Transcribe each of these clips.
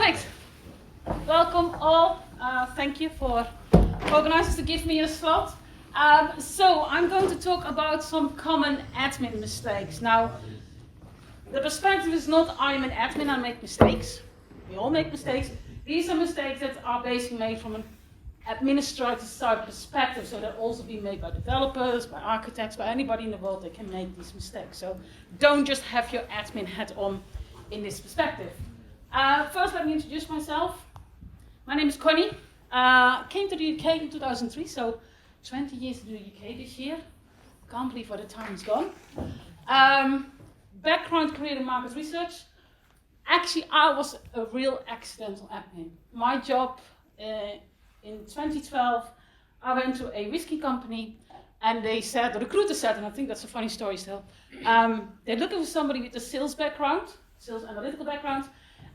Perfect. Welcome all. Thank you for organizers to give me a slot. So I'm going to talk about some common admin mistakes. Now, the perspective is not I'm an admin, I make mistakes. We all make mistakes. These are mistakes that are basically made from an administrator side perspective, so they'll also be made by developers, by architects, by anybody in the world that can make these mistakes. So don't just have your admin hat on in this perspective. First, let me introduce myself. My name is Connie. Came to the UK in 2003, so 20 years in the UK this year. Can't believe where the time is gone. Background career in market research. Actually, I was a real accidental admin. My job in 2012, I went to a whiskey company and they said, the recruiter said, and I think that's a funny story still, they're looking for somebody with a sales background, sales analytical background.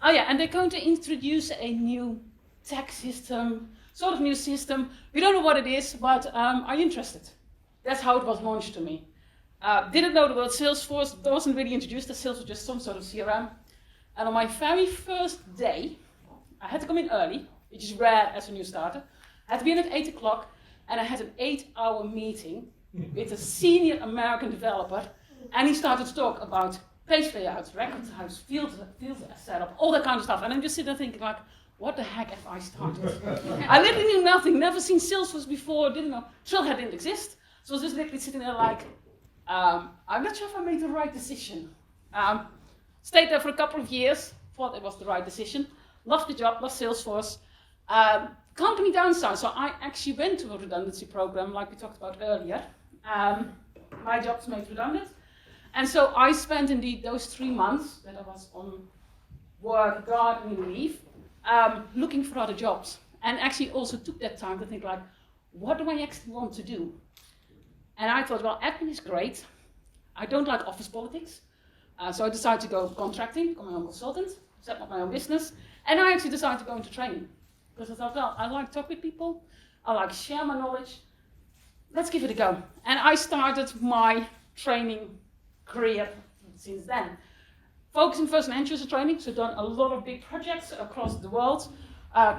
Oh yeah, and they're going to introduce a new tech system, sort of new system. We don't know what it is, but are you interested? That's how it was launched to me. Didn't know the word Salesforce, wasn't really introduced as Salesforce, just some sort of CRM. And on my very first day, I had to come in early, which is rare as a new starter. I had to be in at 8 o'clock, and I had an 8-hour meeting with a senior American developer, and he started to talk about page layouts, record types, field setup, all that kind of stuff. And I'm just sitting there thinking like, what the heck have I started? I literally knew nothing, never seen Salesforce before, didn't know, Trailhead didn't exist. So I was just literally sitting there like, I'm not sure if I made the right decision. Stayed there for a couple of years, thought it was the right decision. Loved the job, loved Salesforce. Company downsized, so I actually went to a redundancy program like we talked about earlier. My job's made redundant. And so I spent indeed those 3 months that I was on work, gardening leave, looking for other jobs. And actually also took that time to think like, what do I actually want to do? And I thought, well, admin is great. I don't like office politics. So I decided to go contracting, become my own consultant, set up my own business. And I actually decided to go into training. Because I thought, well, I like to talk with people. I like to share my knowledge. Let's give it a go. And I started my training career since then. Focusing first on end user training, so done a lot of big projects across the world.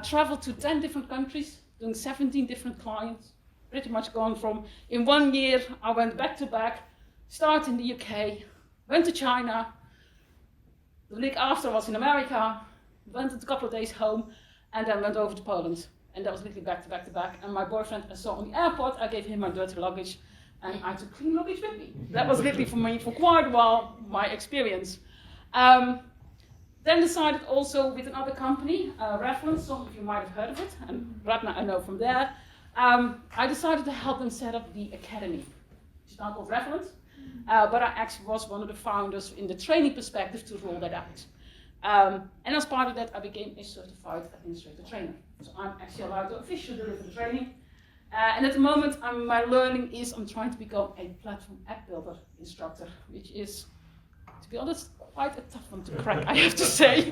Traveled to 10 different countries, doing 17 different clients. Pretty much gone from, in 1 year, I went back to back, started in the UK, went to China. The week after I was in America, went a couple of days home, and then went over to Poland. And that was literally back to back to back. And my boyfriend I saw on the airport, I gave him my dirty luggage, and I took clean luggage with me. That was literally for me, for quite a while, my experience. Then decided also with another company, Reference, some of you might have heard of it, and Radna I know from there. I decided to help them set up the academy, which is now called Reference. But I actually was one of the founders in the training perspective to roll that out. And as part of that, I became a certified administrator trainer. So I'm actually allowed to officially deliver the training. And at the moment, my learning is I'm trying to become a platform app builder instructor, which is, to be honest, quite a tough one to crack, I have to say.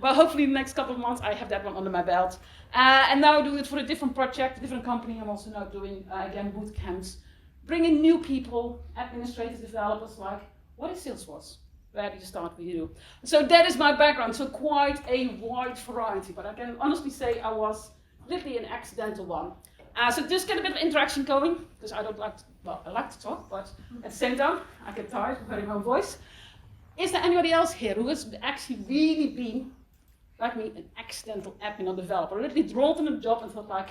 But hopefully in the next couple of months, I have that one under my belt. And now I do it for a different project, a different company. I'm also now doing, again, boot camps, bringing new people, administrators, developers, like, what is Salesforce? Where do you start? What do you do? So that is my background, so quite a wide variety, but I can honestly say I was literally an accidental one. So just get a bit of interaction going, because I don't like to, well, I like to talk, but at the same time, I get tired of hearing my own voice. Is there anybody else here who has actually really been, like me, an accidental admin or developer? Literally rolled in a job and thought like,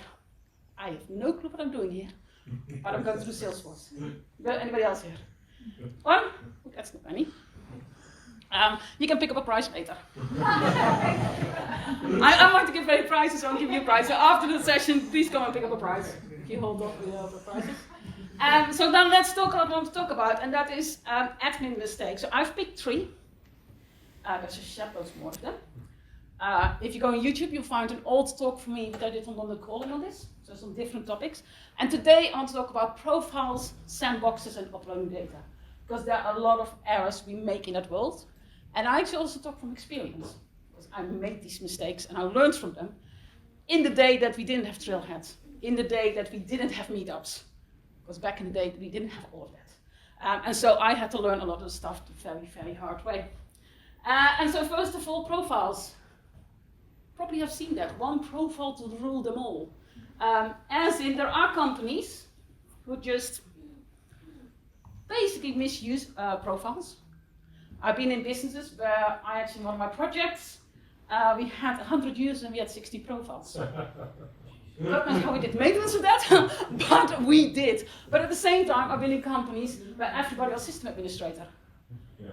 I have no clue what I'm doing here, but I'm going through Salesforce. Anybody else here? One? That's not many. You can pick up a prize later. I like to give away prizes, so I'll give you a prize. So after the session, please come and pick up a prize. If you hold up the prizes. So then let's talk about what I want to talk about, and that is admin mistakes. So I've picked 3. There's a shed loads more of them. If you go on YouTube, you'll find an old talk from me that I did on London Calling on this. So some different topics. And today I want to talk about profiles, sandboxes, and uploading data. Because there are a lot of errors we make in that world. And I actually also talk from experience, because I made these mistakes and I learned from them in the day that we didn't have Trailheads, in the day that we didn't have meetups, because back in the day we didn't have all of that. And so I had to learn a lot of stuff the very, very hard way. And so first of all, profiles. probably have seen that, one profile to rule them all. As in, there are companies who just basically misuse profiles. I've been in businesses where in one of my projects, we had 100 users and we had 60 profiles. God knows how we did maintenance of that, but we did. But at the same time, I've been in companies where everybody was system administrator. Yeah.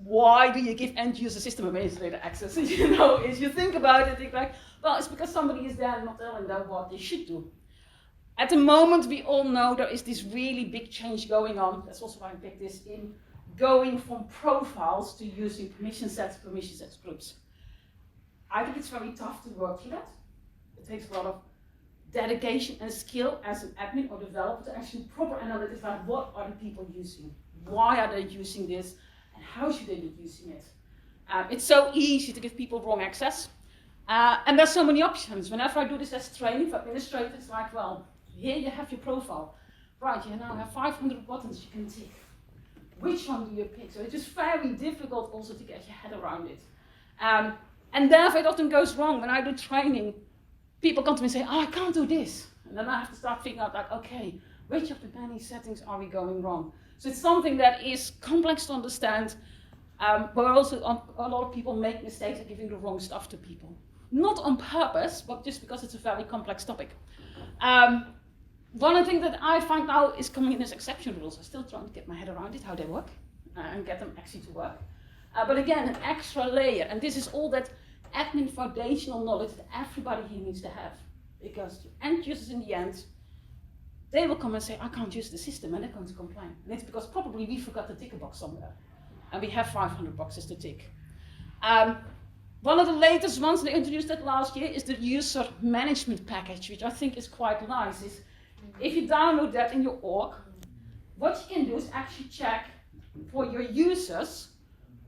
Why do you give end user system administrator access? You know, if you think about it, think like, well, it's because somebody is there not telling them what they should do. At the moment, we all know there is this really big change going on. That's also why I picked this in, going from profiles to using permission sets groups. I think it's very tough to work through that. It takes a lot of dedication and skill as an admin or developer to actually proper analytics about what are the people using, why are they using this, and how should they be using it. It's so easy to give people wrong access, and there's so many options. Whenever I do this as training for administrators, it's like, well, here you have your profile. Right, you now have 500 buttons you can tick. Which one do you pick? So it's just very difficult also to get your head around it. And therefore it often goes wrong. When I do training, people come to me and say, oh, I can't do this. And then I have to start figuring out, like, okay, which of the many settings are we going wrong? So it's something that is complex to understand, but also a lot of people make mistakes at giving the wrong stuff to people. Not on purpose, but just because it's a very complex topic. One of the things that I find now is coming in as exception rules. I'm still trying to get my head around it, how they work, and get them actually to work. But again, an extra layer, and this is all that admin foundational knowledge that everybody here needs to have. Because the end users in the end, they will come and say, I can't use the system, and they're going to complain. And it's because probably we forgot to tick a box somewhere. And we have 500 boxes to tick. One of the latest ones, they introduced that last year, is the user management package, which I think is quite nice. If you download that in your org, what you can do is actually check for your users,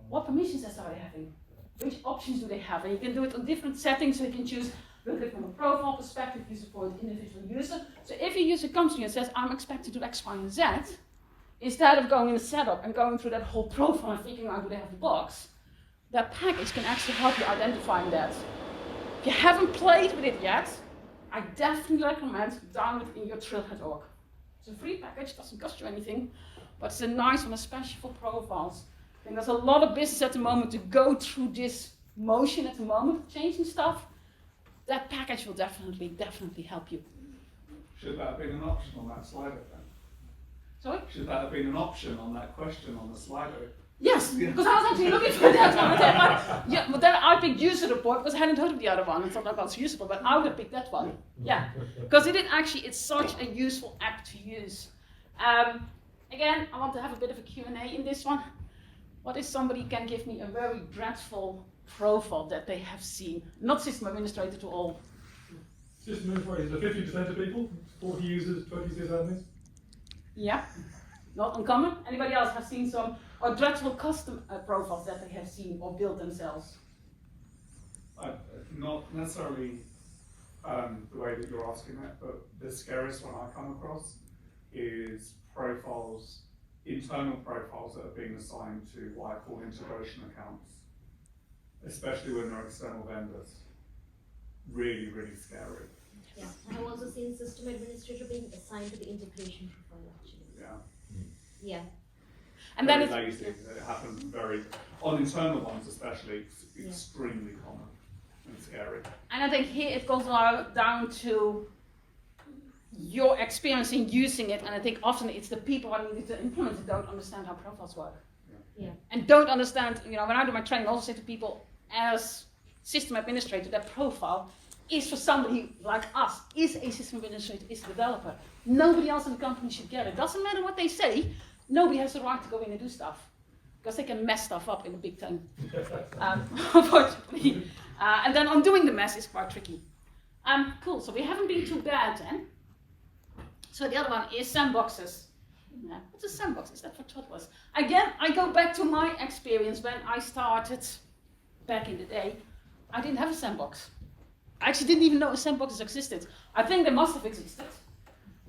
what permission sets are they having? Which options do they have? And you can do it on different settings, so you can choose, look at it from a profile perspective, you support an individual user. So if a user comes to you and says, I'm expected to do X, Y, and Z, instead of going in the setup and going through that whole profile and figuring out do they have the box, that package can actually help you identifying that. If you haven't played with it yet, I definitely recommend download it in your Trailhead org. It's a free package, doesn't cost you anything, but it's a nice one, especially for profiles. I think there's a lot of business at the moment to go through this motion at the moment, changing stuff. That package will definitely help you. Should that have been an option on that Slido then? Sorry? Should that have been an option on that question on the Slido? Yes, because I was actually looking for that one. Yeah, but then I picked user report because I hadn't heard of the other one and thought that was useful, but I would have picked that one. Yeah, because it's such a useful app to use. Again, I want to have a bit of a Q&A in this one. What if somebody can give me a very dreadful profile that they have seen? Not system administrator to all. System administrator, 50% of people, 40 users, 20 sysadmins. Yeah, not uncommon. Anybody else have seen some or dreadful custom profiles that they have seen or built themselves? Not necessarily the way that you're asking it, but the scariest one I come across is profiles, internal profiles that are being assigned to what I call integration accounts, especially when they're external vendors. Really, really scary. Yeah, I have also seen system administrator being assigned to the integration profile actually. Yeah. Yeah. And very then lazy. It happens on internal ones especially, extremely common and scary. And I think here it goes down to your experience in using it, and I think often it's the people who need to implement it don't understand how profiles work. Yeah. And don't understand, when I do my training, I also say to people, as system administrator, that profile is for somebody like us, is a system administrator, is a developer. Nobody else in the company should get it. Doesn't matter what they say, nobody has the right to go in and do stuff. Because they can mess stuff up in a big time, unfortunately. And then undoing the mess is quite tricky. Cool, so we haven't been too bad then. So the other one is sandboxes. Yeah. What's a sandbox? Is that for toddlers? Again, I go back to my experience when I started back in the day. I didn't have a sandbox. I actually didn't even know a sandbox existed. I think they must have existed,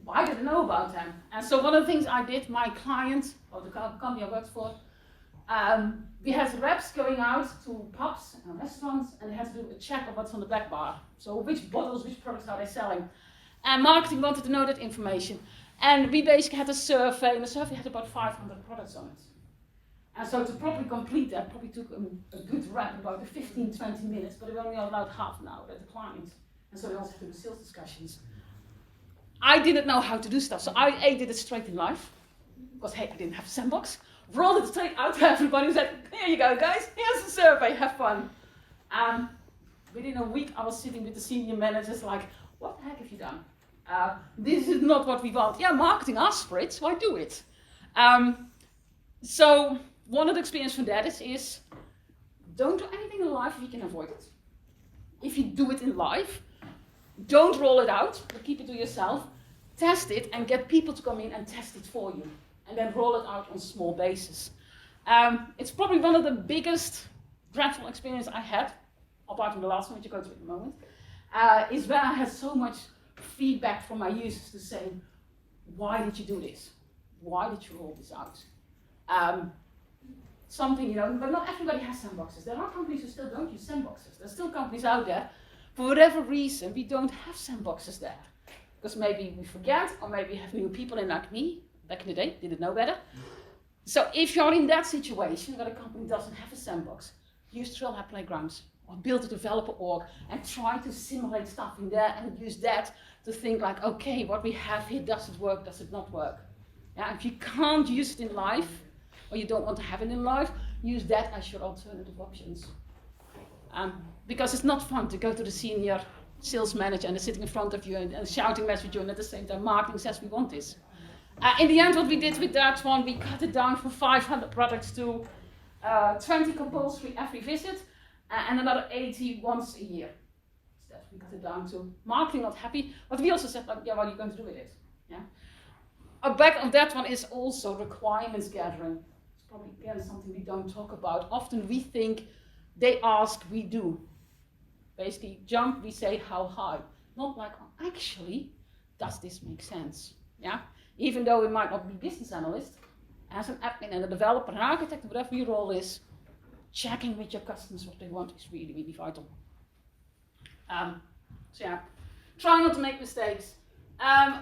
but I didn't know about them. And so one of the things I did, my client, or the company I worked for, we had reps going out to pubs and restaurants, and they had to do a check of what's on the back bar. So which bottles, which products are they selling? And marketing wanted to know that information. And we basically had a survey, and the survey had about 500 products on it. And so to properly complete that probably took a good rep, about 15, 20 minutes, but we only allowed half an hour at the client. And so they also had to do sales discussions. I didn't know how to do stuff, so I did it straight in live. Because hey, I didn't have a sandbox. Rolled it straight out to everybody and said, here you go guys, here's the survey, have fun. Within a week I was sitting with the senior managers like, what the heck have you done? This is not what we want. Yeah, marketing asked for it, so I do it. So one of the experience from that is don't do anything in life if you can avoid it. If you do it in life, don't roll it out, but keep it to yourself. Test it and get people to come in and test it for you. And then roll it out on small basis. It's probably one of the biggest dreadful experiences I had, apart from the last one which you go to at the moment, is where I had so much feedback from my users to say, why did you do this? Why did you roll this out? Something, but not everybody has sandboxes. There are companies who still don't use sandboxes. There's still companies out there, for whatever reason, we don't have sandboxes there. Because maybe we forget, or maybe we have new people in like me, back in the day, didn't know better. So if you're in that situation where a company doesn't have a sandbox, use Trailhead Playgrounds or build a developer org and try to simulate stuff in there and use that to think like, okay, what we have here, does it work, does it not work? Yeah, if you can't use it in life, or you don't want to have it in life, use that as your alternative options. Because it's not fun to go to the senior sales manager and they're sitting in front of you and shouting message at you, and at the same time marketing says we want this. In the end, what we did with that one, we cut it down from 500 products to 20 compulsory every visit, and another 80 once a year. So that we cut it down to. Marketing not happy, but we also said, like, yeah, what are you going to do with it? Yeah. Back of that one is also requirements gathering. It's probably again something we don't talk about. Often we think they ask, we do. Basically, jump, we say how high. Not like, oh, actually, does this make sense? Yeah. Even though it might not be business analyst, as an admin and a developer, an architect, whatever your role is, checking with your customers what they want is really, really vital. So yeah, try not to make mistakes.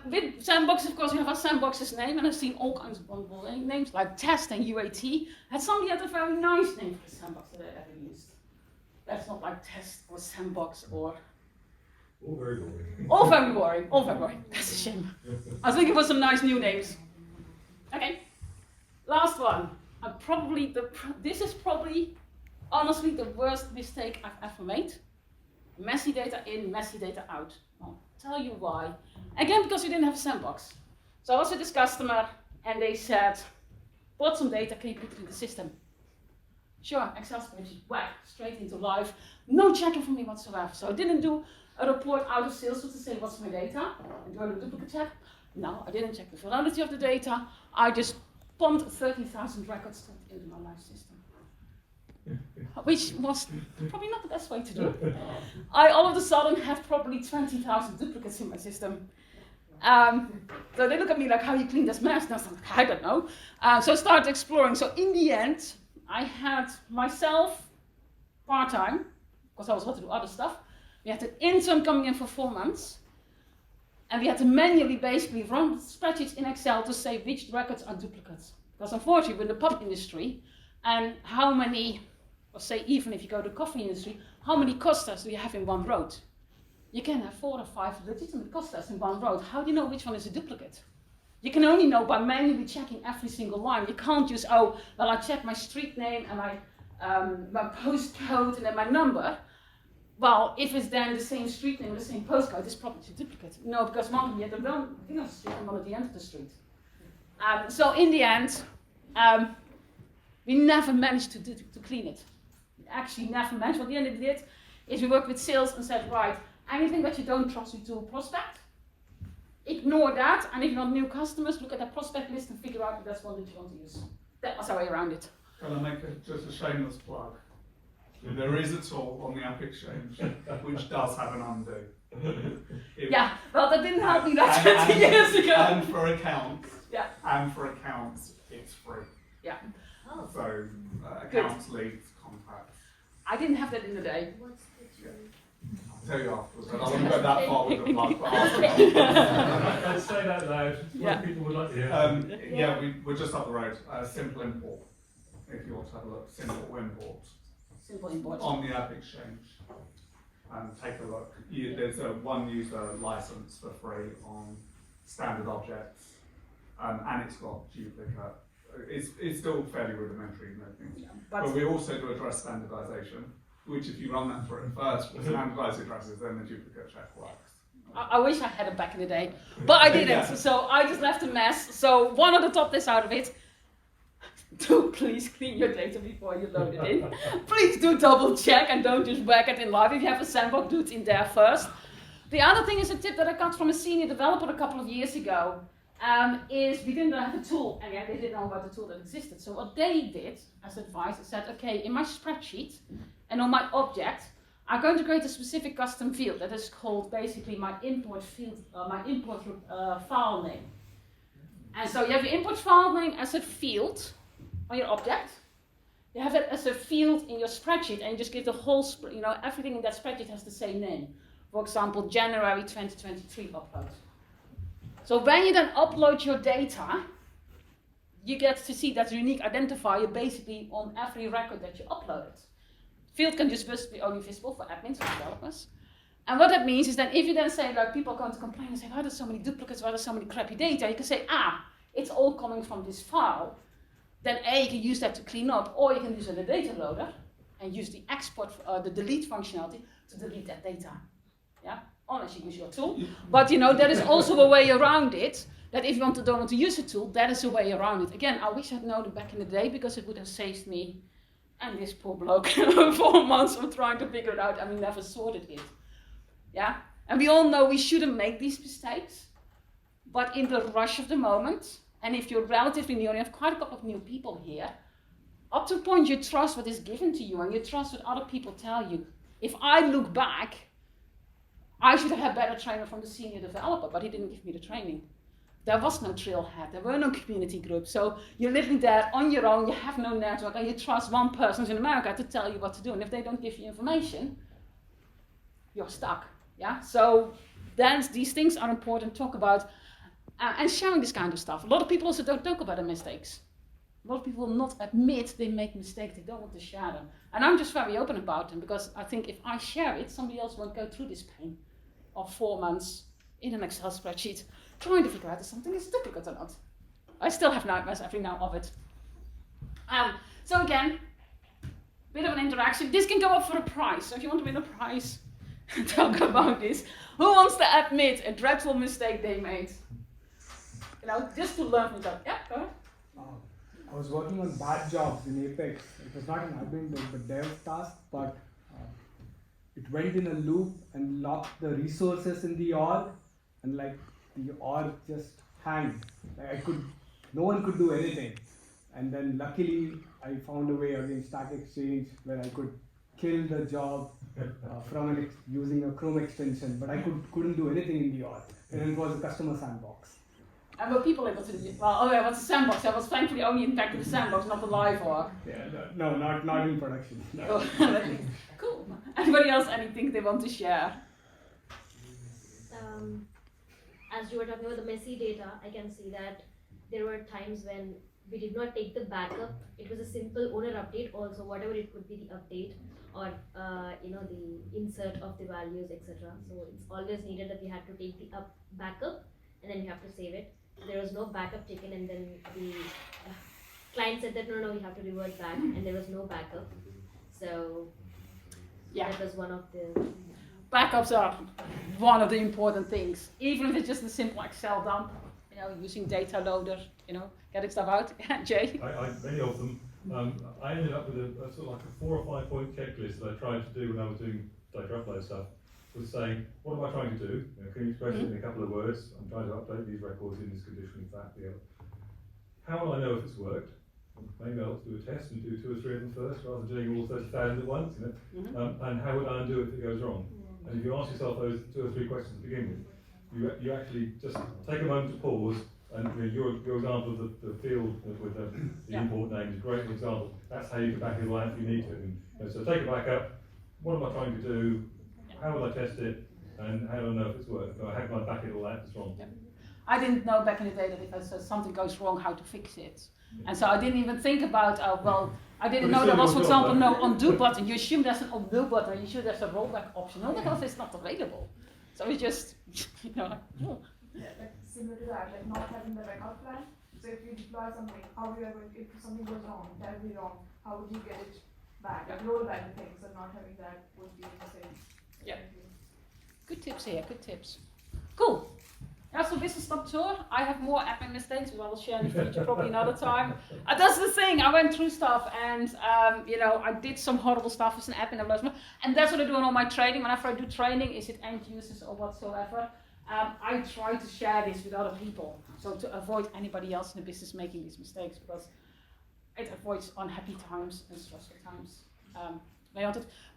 With sandbox, of course, you have a sandbox's name, and I've seen all kinds of wonderful names like test and UAT. And somebody had a very nice name for the sandbox that I ever used. That's not like test or sandbox or. All very boring. All very boring. All very boring. That's a shame. I was looking for some nice new names. Okay. Last one. This is probably, honestly, the worst mistake I've ever made. Messy data in, messy data out. I'll tell you why. Again, because we didn't have a sandbox. So I was with this customer, and they said, "Bought some data, can you put it in the system?" Sure, Excel spreadsheet, whack, straight into live. No checking from me whatsoever. So I didn't do a report out of Salesforce to say what's my data, and do I do a duplicate check? No, I didn't check the validity of the data. I just pumped 30,000 records straight into my live system. Which was probably not the best way to do it. I all of a sudden had probably 20,000 duplicates in my system. So they look at me like, how you clean this mess? And I was like, I don't know. So I started exploring. So in the end, I had myself part-time, because I was about to do other stuff. We had an intern coming in for 4 months. And we had to manually basically run spreadsheets in Excel to say which records are duplicates. Because unfortunately, we're in the pub industry, and how many, or say even if you go to the coffee industry, how many costas do you have in one road? You can have 4 or 5 legitimate costas in one road. How do you know which one is a duplicate? You can only know by manually checking every single line. You can't just, oh, well, I check my street name and my postcode and then my number. Well, if it's then the same street name, the same postcode, it's probably a duplicate. No, because one you have the beginning of the street and one at the end of the street. So in the end, we never managed to clean it. We actually never managed. What the end we did is we worked with sales and said, right, anything that you don't trust, you do prospect. Ignore that, and if you're not new customers, look at that prospect list and figure out if that's one that you want to use. That was our way around it. Can I make just a shameless plug? There is a tool on the App Exchange which does have an undo. Yeah, well, that didn't help me that 20 years ago. And for accounts, yeah. And for accounts, it's free. Yeah. Oh. So accounts, leads, contacts. I didn't have that in the day. What's the tool? I'll tell you afterwards, but I wouldn't go that far with the plug, but ask me. Let's say that loud. Yeah. What people would like to hear. Yeah, we're just up the road. Simple import. If you want to have a look, simple import Simple import. on the app exchange. And take a look. There's a one user license for free on standard objects, and it's got duplicate. It's still fairly rudimentary, I think. Yeah, But we also do address standardization, which if you run that through it first, with standardized addresses, then the duplicate check works. I wish I had it back in the day, but I didn't. Yeah. So I just left a mess. So one of the top lists out of it. Do please clean your data before you load it in. Please do double check and don't just whack it in live. If you have a sandbox, do it in there first. The other thing is a tip that I got from a senior developer a couple of years ago. Is we didn't have a tool, and yeah, they didn't know about the tool that existed. So what they did, as advice, they said, okay, in my spreadsheet and on my object, I'm going to create a specific custom field that is called basically my import field, my import file name. And so you have your import file name as a field on your object. You have it as a field in your spreadsheet, and you just give the whole, everything in that spreadsheet has the same name. For example, January 2023 upload. So when you then upload your data, you get to see that unique identifier basically on every record that you uploaded. Field can just be only visible for admins or developers. And what that means is that if you then say, like, people are going to complain and say, why there's so many duplicates, why there's so many crappy data, you can say, it's all coming from this file. Then you can use that to clean up, or you can use the data loader and use the export, the delete functionality to delete that data. Yeah? Unless you use your tool. But there is also a way around it, that if you don't want to use a tool, that is a way around it. Again, I wish I'd known it back in the day, because it would have saved me and this poor bloke 4 months of trying to figure it out, and we never sorted it. Yeah? And we all know we shouldn't make these mistakes, but in the rush of the moment, and if you're relatively new, and you have quite a couple of new people here, up to a point you trust what is given to you, and you trust what other people tell you. If I look back, I should have had better training from the senior developer, but he didn't give me the training. There was no trailhead, there were no community groups, so you're living there on your own, you have no network, and you trust one person in America to tell you what to do, and if they don't give you information, you're stuck. Yeah. So then these things are important to talk about, and sharing this kind of stuff. A lot of people also don't talk about their mistakes. A lot of people will not admit they make mistakes, they don't want to share them. And I'm just very open about them, because I think if I share it, somebody else won't go through this pain of 4 months in an Excel spreadsheet trying to figure out if something is duplicate or not. I still have nightmares every now of it. So again, bit of an interaction. This can go up for a prize. So if you want to win a prize, talk about this. Who wants to admit a dreadful mistake they made? Just to learn from that. Yeah, go ahead. I was working on bad jobs in Apex. It was not an admin, but dev task, but it went in a loop and locked the resources in the org, and the org just hanged. No one could do anything. And then luckily I found a way against Stack Exchange where I could kill the job from using a Chrome extension, but I couldn't do anything in the org. And it was a customer sandbox. And were people able to do it? Well, it was a sandbox. I was thankfully only impacted the sandbox, not the live org. Yeah, no, not in production. No. Cool. Anybody else, anything they want to share? As you were talking about the messy data, I can see that there were times when we did not take the backup. It was a simple owner update also, whatever it could be, the update or the insert of the values, etc. So it's always needed that we had to take the backup and then we have to save it. There was no backup taken, and then the client said that no, we have to revert back, and there was no backup. So that was one of the... Backups are one of the important things. Even if it's just a simple Excel dump, using data loader, getting stuff out. Jay? Many of them. I ended up with a sort of like a 4 or 5 point checklist that I tried to do when I was doing data upload stuff. Was saying, what am I trying to do? Can you express it in a couple of words? I'm trying to update these records in this condition, that, the other. How will I know if it's worked? Maybe I'll do a test and do 2 or 3 of them first, rather than doing all 30,000 at once. And how would I undo it if it goes wrong? And if you ask yourself those 2 or 3 questions to begin with, you actually just take a moment to pause And your example of the field with the import name is a great example. That's how you can back it all out if you need to. And so take it back up. What am I trying to do? How will I test it? And how do I know if it's working? How can I back it all out if it's wrong? I didn't know back in the day that if something goes wrong, how to fix it. And so I didn't even think about, I didn't know there was, for example, no undo button. You assume there's an undo button, you assume there's a rollback option. No, because it's not available. So it's just, like, oh. Yeah, like similar to that, like not having the backup plan. So if you deploy something, how you are going, if something goes wrong, terribly wrong, how would you get it back? Like roll back the things, and not having that would be the same. Yeah. Good tips here, good tips. Cool. That's the business stop tour. I have more admin mistakes, but I will share in the future probably another time. That's the thing, I went through stuff and, I did some horrible stuff as an admin, and that's what I do in all my training. Whenever I do training, is it end users or whatsoever, I try to share this with other people, so to avoid anybody else in the business making these mistakes, because it avoids unhappy times and stressful times. By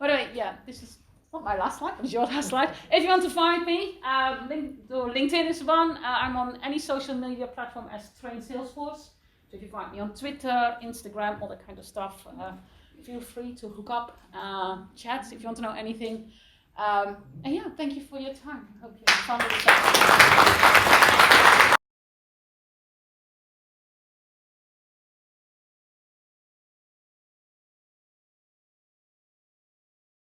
the way, this is not my last slide, but it's your last slide. If you want to find me, LinkedIn is one. I'm on any social media platform as Train Salesforce. So if you find me on Twitter, Instagram, all that kind of stuff, feel free to hook up, chat if you want to know anything. Thank you for your time. I hope you had fun with the session.